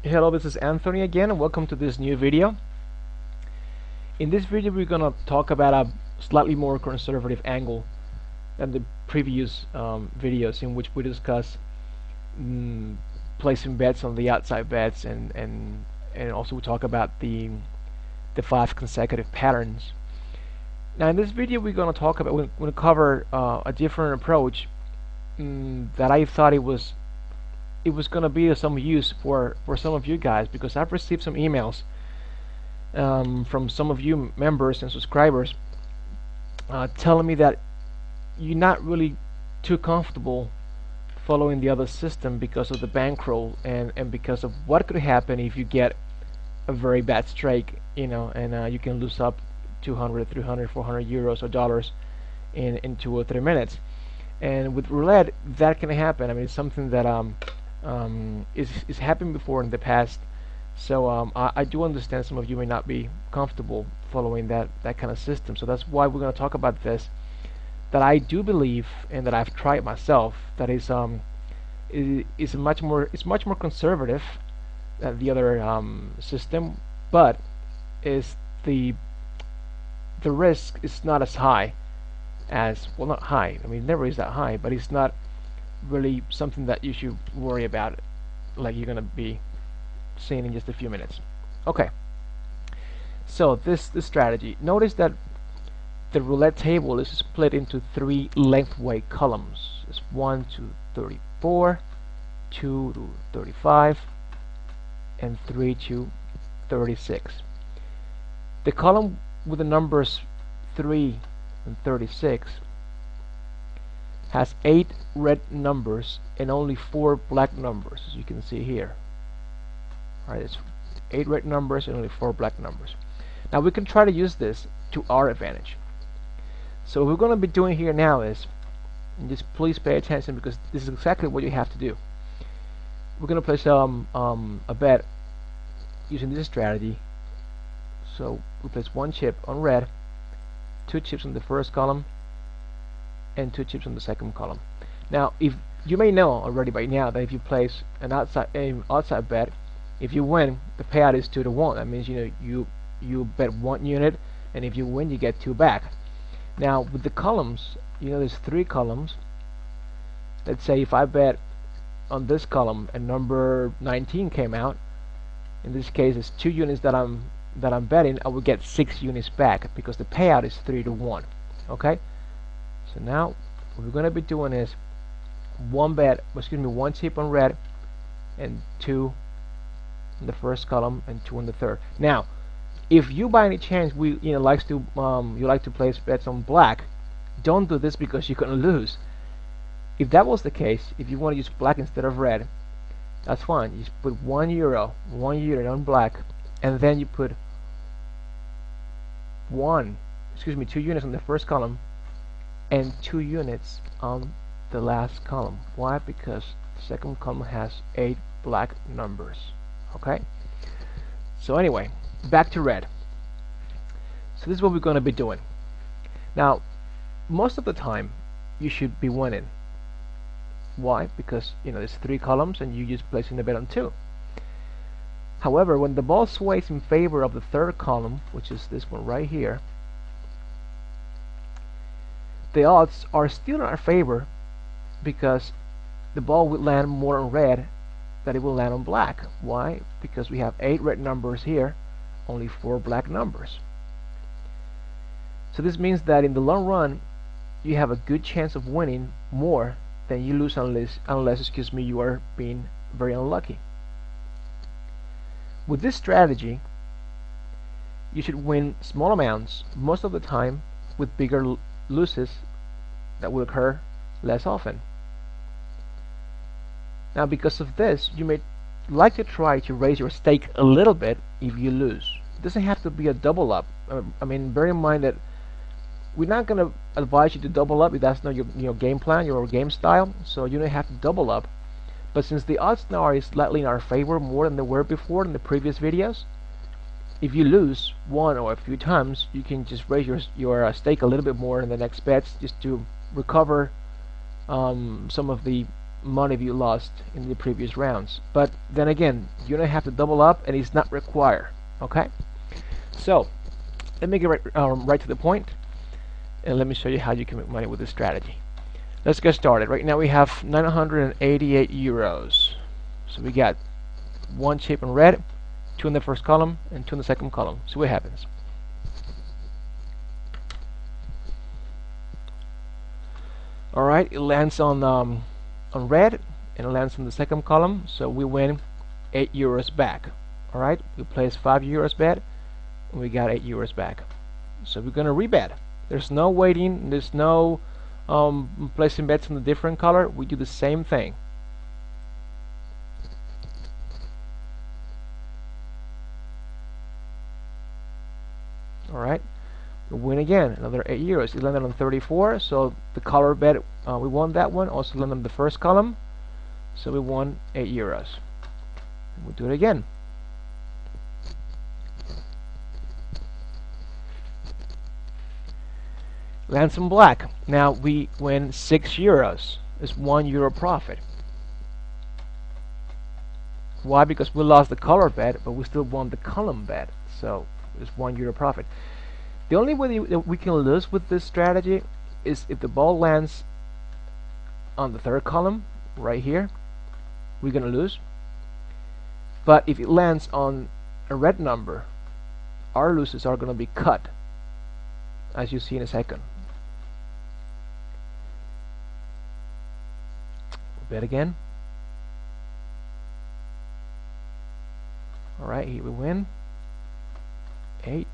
Hello, this is Anthony again, and welcome to this new video. In this video, we're going to talk about a slightly more conservative angle than the previous videos, in which we discuss placing bets on the outside bets, and also we talk about the 5 consecutive patterns. Now, in this video, we're going to cover a different approach that I thought it was going to be of some use for some of you guys, because I've received some emails from some of you members and subscribers telling me that you're not really too comfortable following the other system because of the bankroll and because of what could happen if you get a very bad streak, and you can lose up 200, 300, 400 euros or dollars in 2 or 3 minutes. And with roulette, that can happen. I mean, it's something that is happened before in the past, so I do understand some of you may not be comfortable following that kind of system. So that's why we're going to talk about this, that I do believe and that I've tried myself, that is much more conservative than the other system, but is the risk is not as high as, well, not high, I mean, never is that high, but it's not really something that you should worry about, like you're gonna be seeing in just a few minutes. Okay, so this strategy, notice that the roulette table is split into 3 lengthwise columns. It's 1 to 34, 2 to 35, and 3 to 36. The column with the numbers 3 and 36 has 8 red numbers and only 4 black numbers, as you can see here. Alright, it's 8 red numbers and only 4 black numbers. Now we can try to use this to our advantage. So what we're going to be doing here now is, and just please pay attention because this is exactly what you have to do. We're going to place a bet using this strategy. So we place 1 chip on red, 2 chips on the first column, and 2 chips on the second column. Now, if you may know already by now that if you place an outside bet, if you win, the payout is 2 to 1. That means you bet 1 unit, and if you win, you get 2 back. Now, with the columns, there's 3 columns. Let's say if I bet on this column and number 19 came out, in this case it's 2 units that I'm betting, I will get 6 units back because the payout is 3 to 1. Okay. So now what we're going to be doing is 1 chip on red and 2 in the first column and 2 in the third. Now, if you by any chance you like to place bets on black, don't do this because you're going to lose. If that was the case, if you want to use black instead of red, that's fine. You just put 1 euro, 1 unit on black, and then you put 2 units on the first column and 2 units on the last column. Why? Because the second column has 8 black numbers. Okay, so anyway, back to red. So this is what we're going to be doing. Now, most of the time you should be winning. Why? Because there's 3 columns and you just placing the bet on 2. However, when the ball sways in favor of the third column, which is this one right here, the odds are still in our favor because the ball will land more on red than it will land on black. Why? Because we have 8 red numbers here, only 4 black numbers. So this means that in the long run you have a good chance of winning more than you lose unless you are being very unlucky. With this strategy, you should win small amounts most of the time, with bigger losses that will occur less often. Now, because of this, you may like to try to raise your stake a little bit if you lose. It doesn't have to be a double up. I mean, bear in mind that we're not going to advise you to double up if that's not your game plan, your game style. So you don't have to double up. But since the odds now are slightly in our favor more than they were before in the previous videos, if you lose 1 or a few times, you can just raise your stake a little bit more in the next bets, just to recover some of the money you lost in the previous rounds. But then again, you don't have to double up, and it's not required. Okay, so let me get right to the point, and let me show you how you can make money with this strategy. Let's get started. Right now we have 988 euros. So we got one chip in red, 2 in the first column, and 2 in the second column. See what happens. Alright, it lands on red, and it lands in the second column, so we win 8 euros back. Alright, we place 5 euros bet, and we got 8 euros back. So we're gonna rebet. There's no waiting, there's no placing bets in a different color. We do the same thing. Alright, we win again, another 8 euros. It landed on 34, so the color bet, we won that one. Also landed on the first column, so we won 8 euros. We'll do it again. Lands in black. Now we win 6 euros. It's 1 euro profit. Why? Because we lost the color bet, but we still won the column bet. So it's 1 euro profit. The only way that we can lose with this strategy is if the ball lands on the third column, right here, we're gonna lose. But if it lands on a red number, our losses are gonna be cut, as you see in a second. Bet again. Alright, here we win 8.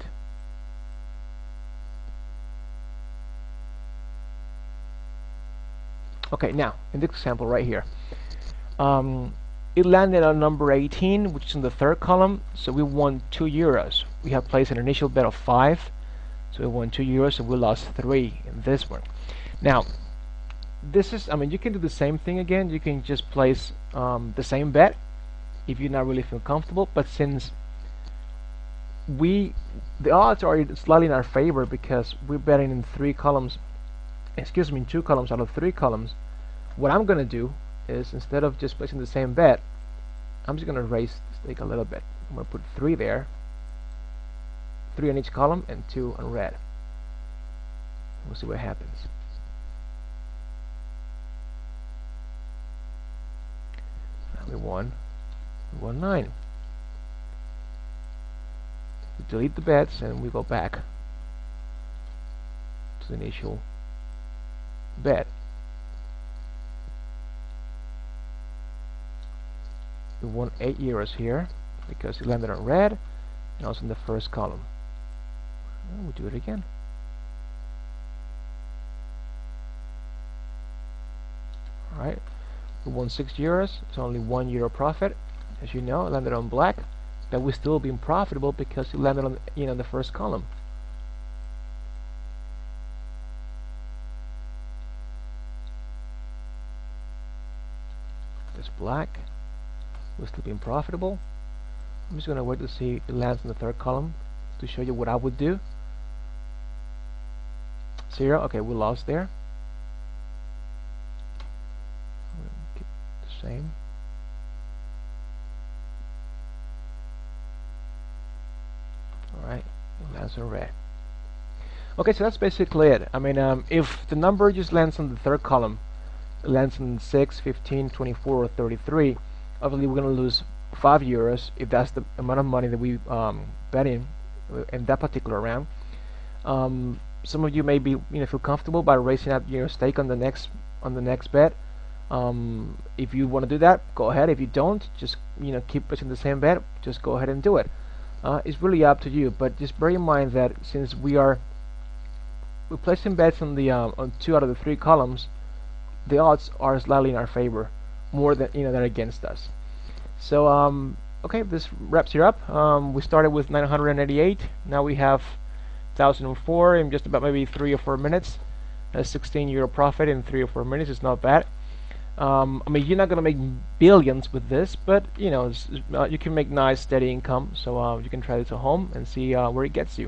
Okay, now in this example right here, it landed on number 18, which is in the third column, so we won 2 euros. We have placed an initial bet of 5, so we won 2 euros, and we lost 3 in this one. Now this is, I mean, you can do the same thing again. You can just place the same bet if you not really feel comfortable, but since the odds are slightly in our favor because we're betting in 3 columns, excuse me, in 2 columns out of 3 columns, what I'm gonna do is, instead of just placing the same bet, I'm just gonna raise the stake a little bit. I'm gonna put 3 there, 3 on each column and 2 on red. We'll see what happens. We won 9. We delete the bets and we go back to the initial bet. We won 8 euros here because it landed on red and also in the first column. And we'll do it again. Alright. We won 6 euros. It's only 1 euro profit. As you know, it landed on black, but we're still being profitable because it landed on the first column. It's black. We're still being profitable. I'm just gonna wait to see if it lands in the third column to show you what I would do. 0. Okay, we lost there. Same. Alright, lands on red. Okay, so that's basically it. I mean, if the number just lands on the third column, it lands on 6, 15, 24, or 33, obviously we're going to lose 5 euros if that's the amount of money that we bet in that particular round. Some of you may be feel comfortable by raising up your stake on the next bet. If you want to do that, go ahead. If you don't, just keep placing the same bet. Just go ahead and do it. It's really up to you, but just bear in mind that since we're placing bets on the on 2 out of the 3 columns, the odds are slightly in our favor, more than than against us. So okay, this wraps it up. We started with 988. Now we have 1004 in just about maybe 3 or 4 minutes. A 16 euro profit in 3 or 4 minutes is not bad. I mean, you're not gonna make billions with this, but you can make nice steady income. So you can try this at home and see where it gets you.